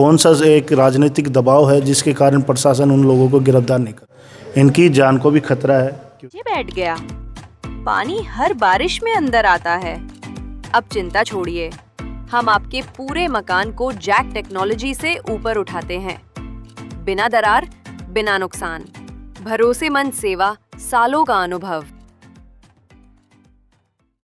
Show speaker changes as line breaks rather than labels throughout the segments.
कौन सा एक राजनीतिक दबाव है जिसके कारण प्रशासन उन लोगों को गिरफ्तार नहीं कर, इनकी जान को भी खतरा है।
ये बैठ गया, पानी हर बारिश में अंदर आता है। अब चिंता छोड़िए, हम आपके पूरे मकान को जैक टेक्नोलॉजी से ऊपर उठाते हैं, बिना दरार, बिना नुकसान, भरोसेमंद सेवा, सालों का अनुभव।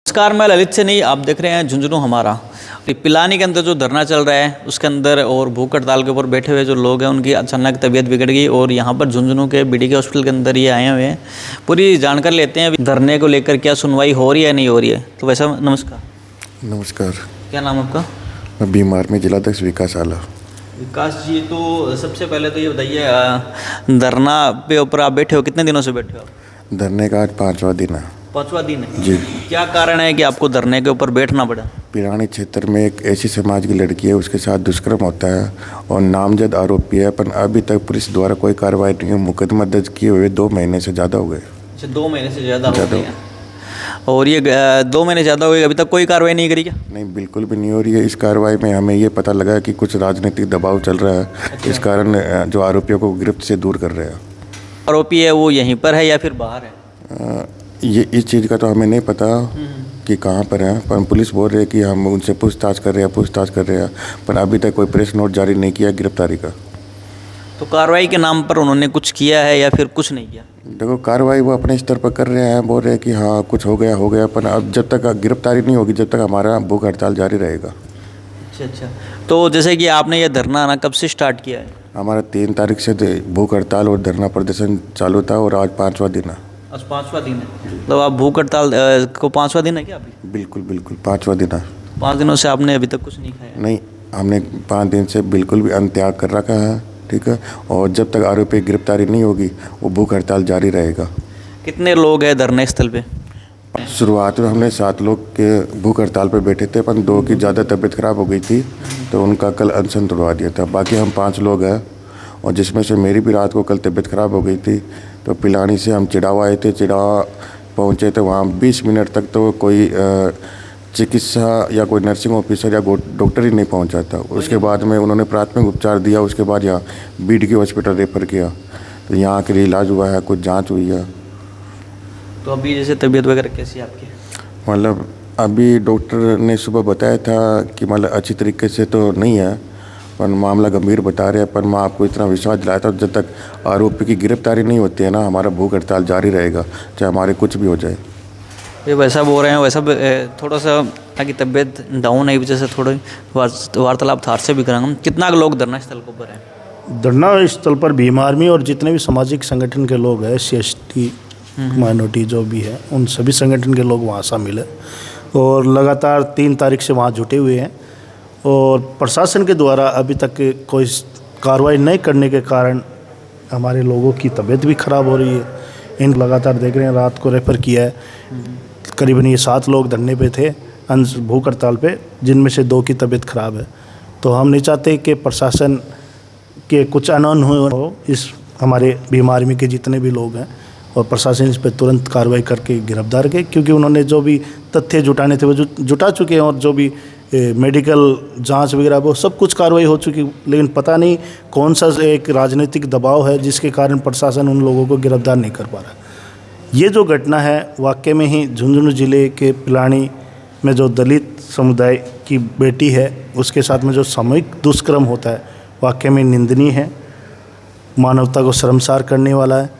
नमस्कार, मैं ललित से नहीं, आप देख रहे हैं झुंझुनू हमारा। पिलानी के अंदर जो धरना चल रहा है उसके अंदर और भूख हड़ताल के ऊपर बैठे हुए जो लोग हैं उनकी अचानक तबीयत बिगड़ गई और यहाँ पर झुंझुनू के बीडीके हॉस्पिटल के अंदर ये आए हुए हैं। पूरी जानकारी लेते हैं धरने को लेकर, क्या सुनवाई हो रही है नहीं हो रही है। तो वैसा नमस्कार।
नमस्कार,
क्या नाम आपका?
मैं बीमार में जिलाध्यक्ष विकास आला।
विकास जी, तो सबसे पहले तो ये बताइए, धरना पे ऊपर आप बैठे हो, कितने दिनों से बैठे हो?
धरने का आज 5वां दिन है।
5वां दिन है
जी।
क्या कारण है कि आपको धरने के ऊपर बैठना पड़ा?
पिरानी क्षेत्र में एक ऐसी समाज की लड़की है, उसके साथ दुष्कर्म होता है और नामजद आरोपी है, पर अभी तक पुलिस द्वारा कोई कार्रवाई नहीं हुई। मुकदमा दर्ज किए हुए 2 महीने से ज़्यादा हो गए।
अच्छा, 2 महीने से ज़्यादा हो गए हैं। और ये 2 महीने ज़्यादा हो गए, अभी तक कोई कार्रवाई नहीं करी क्या?
नहीं, बिल्कुल भी नहीं हो रही है। इस कार्रवाई में हमें ये पता लगा कि कुछ राजनीतिक दबाव चल रहा है।
अच्छा।
इस कारण जो आरोपियों को गिरफ्त से दूर कर रहे हैं।
आरोपी है वो यहीं पर है या फिर बाहर है?
ये इस चीज़ का तो हमें नहीं पता कि कहाँ पर है, पर पुलिस बोल रही है कि हम उनसे पूछताछ कर रहे हैं, पर अभी तक कोई प्रेस नोट जारी नहीं किया गिरफ्तारी का।
तो कार्रवाई के नाम पर उन्होंने कुछ किया है या फिर कुछ नहीं किया?
देखो, कार्रवाई वो अपने स्तर पर कर रहे हैं, बोल रहे हैं कि हाँ कुछ हो गया, पर अब जब तक गिरफ्तारी नहीं होगी जब तक हमारा भूख हड़ताल जारी रहेगा।
अच्छा। तो जैसे कि आपने ये धरना ना कब से स्टार्ट किया है?
हमारा 3 तारीख से भूख हड़ताल और धरना प्रदर्शन चालू था और आज 5वां दिन है।
आज 5वां दिन है, तो आप भूख हड़ताल को 5वां दिन है क्या अभी?
बिल्कुल 5वां दिन है।
5 दिनों से आपने अभी तक कुछ नहीं खाया?
नहीं, हमने 5 दिन से बिल्कुल भी अन्न त्याग कर रखा है, ठीक है, और जब तक आरोपी की गिरफ्तारी नहीं होगी वो भूख हड़ताल जारी रहेगा।
कितने लोग हैं धरने स्थल पे?
शुरुआत में हमने 7 लोग के भूख हड़ताल पर बैठे थे, पर 2 की ज़्यादा तबीयत खराब हो गई थी तो उनका कल अनशन तोड़वा दिया था। बाकी हम 5 लोग हैं, और जिसमें से मेरी भी रात को कल तबीयत ख़राब हो गई थी। तो पिलानी से हम चिड़ावा आए थे, चिड़ावा पहुँचे थे, वहाँ 20 मिनट तक तो कोई चिकित्सा या कोई नर्सिंग ऑफिसर या डॉक्टर ही नहीं पहुँचा था। उसके बाद में उन्होंने प्राथमिक उपचार दिया, उसके बाद यहाँ बीडीके हॉस्पिटल रेफर किया, तो यहाँ के लिए इलाज हुआ है, कुछ जाँच हुई है।
तो अभी जैसे तबीयत वगैरह कैसी है आपकी?
मतलब अभी डॉक्टर ने सुबह बताया था कि मतलब अच्छी तरीके से तो नहीं है, पर मामला गंभीर बता रहे हैं। पर मैं आपको इतना विश्वास दिलाया था, जब तक आरोपी की गिरफ्तारी नहीं होती है ना, हमारा भूख हड़ताल जारी रहेगा, चाहे हमारे कुछ भी हो जाए।
ये वैसा बोल रहे हैं, वैसा थोड़ा सा ताकि तबीयत डाउन है, वजह से थोड़ी वार्तालाप थार से भी करेंगे। कितना लोग धरना स्थल के ऊपर हैं?
धरना स्थल पर भीम आर्मी और जितने भी सामाजिक संगठन के लोग हैं, SC/ST माइनॉरिटी जो भी है, उन सभी संगठन के लोग वहाँ शामिल है और लगातार 3 तारीख से वहाँ जुटे हुए हैं। और प्रशासन के द्वारा अभी तक कोई कार्रवाई नहीं करने के कारण हमारे लोगों की तबीयत भी ख़राब हो रही है। इन लगातार देख रहे हैं, रात को रेफ़र किया है, करीबन ये 7 लोग धरने पे थे भूख हड़ताल पे, जिनमें से 2 की तबीयत ख़राब है। तो हम नहीं चाहते कि प्रशासन के कुछ अनहोनी हो इस हमारे भीम आर्मी के जितने भी लोग हैं, और प्रशासन इस पर तुरंत कार्रवाई करके गिरफ्तार के, क्योंकि उन्होंने जो भी तथ्य जुटाने थे वो जुटा चुके हैं, और जो भी मेडिकल जांच वगैरह वो सब कुछ कार्रवाई हो चुकी। लेकिन पता नहीं कौन सा एक राजनीतिक दबाव है जिसके कारण प्रशासन उन लोगों को गिरफ्तार नहीं कर पा रहा। ये जो घटना है वाकई में ही झुंझुनू ज़िले के पिलानी में जो दलित समुदाय की बेटी है उसके साथ में जो सामूहिक दुष्कर्म होता है, वाकई में निंदनीय है, मानवता को शर्मसार करने वाला है।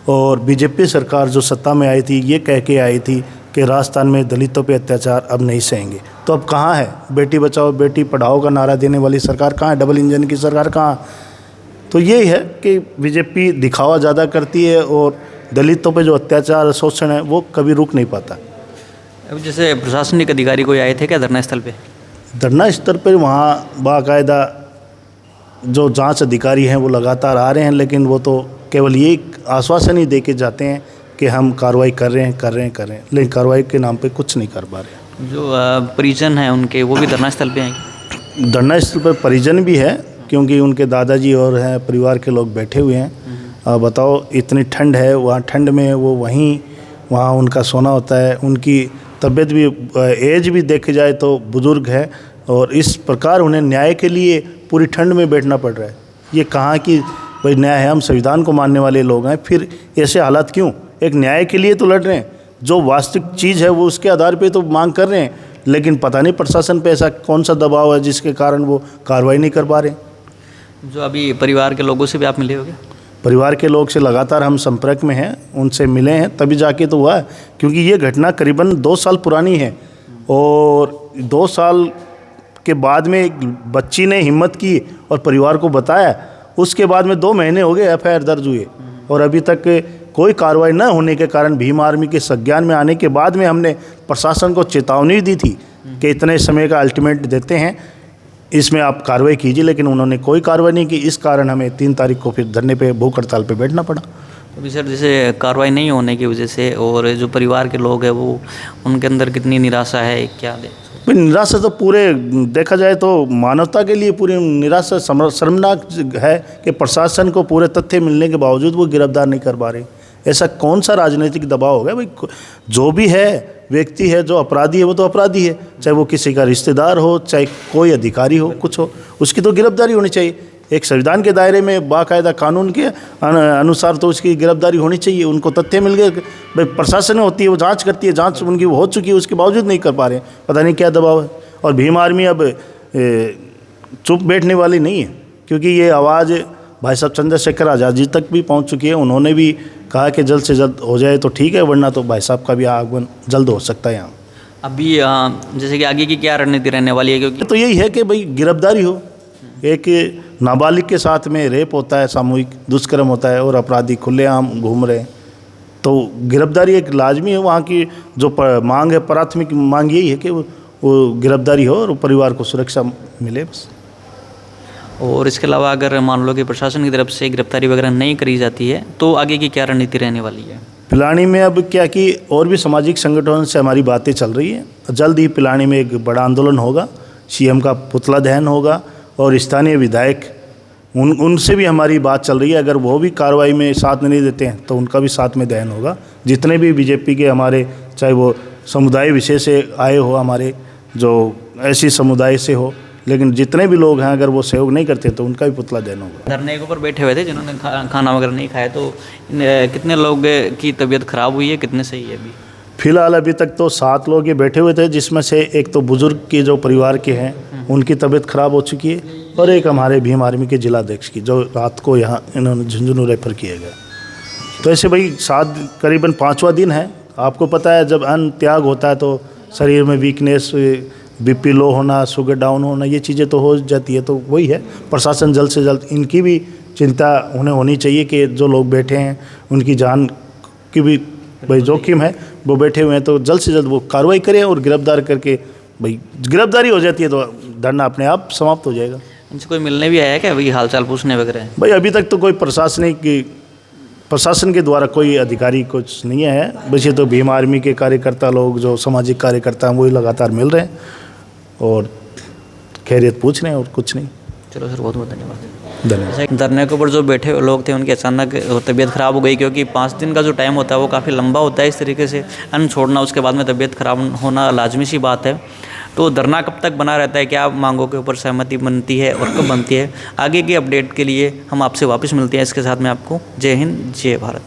और बीजेपी सरकार जो सत्ता में आई थी ये कह के आई थी कि राजस्थान में दलितों पे अत्याचार अब नहीं सहेंगे, तो अब कहाँ है बेटी बचाओ बेटी पढ़ाओ का नारा देने वाली सरकार? कहाँ है डबल इंजन की सरकार? कहाँ? तो यही है कि बीजेपी दिखावा ज़्यादा करती है और दलितों पे जो अत्याचार शोषण है वो कभी रुक नहीं पाता।
अब जैसे प्रशासनिक अधिकारी कोई आए थे क्या धरना स्थल पे?
धरना स्थल पर वहाँ बाकायदा जो जांच अधिकारी हैं वो लगातार आ रहे हैं, लेकिन वो तो केवल ये आश्वासन ही दे के जाते हैं कि हम कार्रवाई कर रहे हैं, लेकिन कार्रवाई के नाम पे कुछ नहीं कर पा रहे।
जो परिजन हैं उनके, वो भी धरना स्थल पे हैं?
धरना स्थल पर परिजन भी है, क्योंकि उनके दादाजी और हैं परिवार के लोग बैठे हुए हैं। बताओ, इतनी ठंड है वहाँ, ठंड में वो वहाँ उनका सोना होता है। उनकी तबीयत भी, एज भी देखी जाए तो बुज़ुर्ग है, और इस प्रकार उन्हें न्याय के लिए पूरी ठंड में बैठना पड़ रहा है। ये कहाँ की भाई न्याय है? हम संविधान को मानने वाले लोग हैं, फिर ऐसे हालात क्यों? एक न्याय के लिए तो लड़ रहे हैं, जो वास्तविक चीज़ है वो उसके आधार पे तो मांग कर रहे हैं, लेकिन पता नहीं प्रशासन पे ऐसा कौन सा दबाव है जिसके कारण वो कार्रवाई नहीं कर पा रहे।
जो अभी परिवार के लोगों से भी आप मिले होंगे?
परिवार के लोग से लगातार हम संपर्क में हैं, उनसे मिले हैं, तभी जाके तो हुआ है, क्योंकि ये घटना करीबन 2 साल पुरानी है और 2 साल के बाद में एक बच्ची ने हिम्मत की और परिवार को बताया। उसके बाद में 2 महीने हो गए एफआईआर दर्ज हुए और अभी तक कोई कार्रवाई न होने के कारण भीम आर्मी के संज्ञान में आने के बाद में हमने प्रशासन को चेतावनी दी थी कि इतने समय का अल्टीमेट देते हैं, इसमें आप कार्रवाई कीजिए, लेकिन उन्होंने कोई कार्रवाई नहीं की। इस कारण हमें 3 तारीख को फिर धरने पे भूख हड़ताल पे बैठना पड़ा।
अभी सर जैसे कार्रवाई नहीं होने की वजह से और जो परिवार के लोग हैं वो उनके अंदर कितनी निराशा है, क्या दे?
भाई निराशा तो पूरे देखा जाए तो मानवता के लिए पूरी निराशा शर्मनाक है कि प्रशासन को पूरे तथ्य मिलने के बावजूद वो गिरफ्तार नहीं कर पा रहे। ऐसा कौन सा राजनीतिक दबाव हो गया? भाई जो भी है व्यक्ति है, जो अपराधी है वो तो अपराधी है, चाहे वो किसी का रिश्तेदार हो, चाहे कोई अधिकारी हो, कुछ हो, उसकी तो गिरफ्तारी होनी चाहिए। एक संविधान के दायरे में बाकायदा कानून के अनुसार तो उसकी गिरफ्तारी होनी चाहिए। उनको तथ्य मिल गए, भाई प्रशासन होती है वो जांच करती है, जांच उनकी हो चुकी है, उसके बावजूद नहीं कर पा रहे, पता नहीं क्या दबाव है। और भीम आर्मी अब चुप बैठने वाली नहीं है, क्योंकि ये आवाज़ भाई साहब चंद्रशेखर आज़ाद जी तक भी पहुंच चुकी है। उन्होंने भी कहा कि जल्द से जल्द हो जाए तो ठीक है, वरना तो भाई साहब का भी आगमन जल्द हो सकता है यहाँ।
अभी जैसे कि आगे की क्या रणनीति रहने वाली है? क्योंकि
तो यही है कि भाई गिरफ्तारी हो। एक नाबालिग के साथ में रेप होता है, सामूहिक दुष्कर्म होता है और अपराधी खुलेआम घूम रहे हैं, तो गिरफ्तारी एक लाजमी है। वहाँ की जो मांग है, प्राथमिक मांग यही है कि वो गिरफ्तारी हो और परिवार को सुरक्षा मिले बस।
और इसके अलावा अगर मान लो कि प्रशासन की तरफ से गिरफ्तारी वगैरह नहीं करी जाती है तो आगे की क्या रणनीति रहने वाली है?
पिलानी में अब क्या कि और भी सामाजिक संगठनों से हमारी बातें चल रही हैं। जल्द ही पिलानी में एक बड़ा आंदोलन होगा, सीएम का पुतला दहन होगा और स्थानीय विधायक उनसे भी हमारी बात चल रही है। अगर वो भी कार्रवाई में साथ नहीं देते हैं तो उनका भी साथ में दहन होगा। जितने भी बीजेपी के हमारे, चाहे वो समुदाय विशेष से आए हो, हमारे जो ऐसी समुदाय से हो, लेकिन जितने भी लोग हैं अगर वो सहयोग नहीं करते तो उनका भी पुतला दहन होगा।
धरने के ऊपर बैठे हुए थे जिन्होंने खाना वगैरह नहीं खाया, तो कितने लोग की तबीयत खराब हुई है, कितने सही है अभी?
फिलहाल अभी तक तो 7 लोग ये बैठे हुए थे, जिसमें से एक तो बुजुर्ग के जो परिवार के हैं उनकी तबीयत खराब हो चुकी है और एक हमारे भीम आर्मी के जिलाध्यक्ष की, जो रात को यहाँ इन्होंने झुंझुनू रेफर किया गया। तो ऐसे भाई 7 करीबन 5वां दिन है। आपको पता है जब अन्न त्याग होता है तो शरीर में वीकनेस, बीपी लो होना, शुगर डाउन होना, ये चीज़ें तो हो जाती है। तो वही है, प्रशासन जल्द से जल्द, इनकी भी चिंता उन्हें होनी चाहिए कि जो लोग बैठे हैं उनकी जान की भी भाई जोखिम है, वो बैठे हुए हैं, तो जल्द से जल्द वो कार्रवाई करें और गिरफ्तार करके, भाई गिरफ्तारी हो जाती है तो धरना अपने आप समाप्त हो जाएगा।
इनसे कोई मिलने भी आया क्या अभी, हाल चाल पूछने वगैरह?
भाई अभी तक तो कोई प्रशासन के द्वारा कोई अधिकारी कुछ नहीं है। वैसे तो भीम आर्मी के कार्यकर्ता लोग, जो सामाजिक कार्यकर्ता हैं, वही लगातार मिल रहे हैं और खैरियत पूछ रहे हैं और कुछ नहीं।
चलो सर, बहुत बहुत धन्यवाद।
धन्यवाद।
धरने के ऊपर जो बैठे हुए लोग थे उनकी अचानक तबीयत ख़राब हो गई, क्योंकि 5 दिन का जो टाइम होता है वो काफ़ी लंबा होता है। इस तरीके से अन्न छोड़ना, उसके बाद में तबीयत ख़राब होना लाजमी सी बात है। तो धरना कब तक बना रहता है, क्या मांगों के ऊपर सहमति बनती है और कब बनती है? आगे की अपडेट के लिए हम आपसे वापस मिलते हैं। इसके साथ में आपको जय हिंद, जय भारत।